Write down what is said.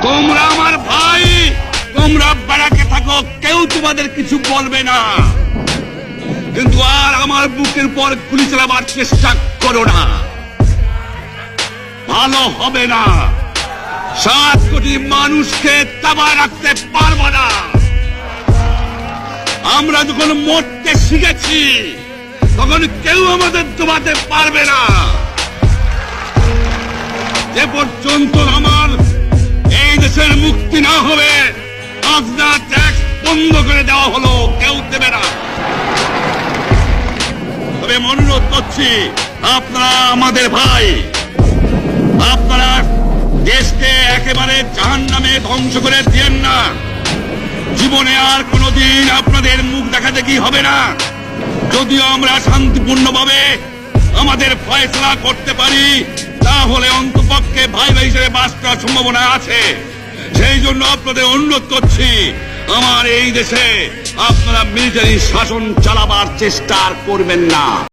তোমরা আমার ভাই, তোমরা ব্যারাকে থাকো, কেউ তোমাদের কিছু বলবে না, কিন্তু আর আমার বুকের পর গুলি চালাবার চেষ্টা করো না, ভালো হবে না। 7 কোটি মানুষকে তাবায় রাখতে পারবো না। আমরা যখন মরতে শিখেছি তখন কেউ আমাদের দবাতে পারবে না। যে পর্যন্ত আমার এই দেশের মুক্তি না হবে, খাজনা ট্যাক্স বন্ধ করে দেওয়া হলো, কেউ দেবে না। তবে অনুরোধ করছি, আপনারা আমাদের ভাই, আপনারা দেশকে একেবারে জাহান্নামে ধ্বংস করে দিয়েন না। জীবনে আর কোনোদিন আপনাদের মুখ দেখা দেখি হবে না। যদিও আমরা শান্তিপূর্ণভাবে আমাদের ফয়সলা করতে পারি, তাহলে অন্তপক্ষে ভাই ভাই হিসেবে বাস করার সম্ভাবনা আছে। সেই জন্য আপনাদের অনুরোধ করছি, আমার এই দেশে আপনারা মিলিটারি শাসন চালাবার চেষ্টা করবেন না।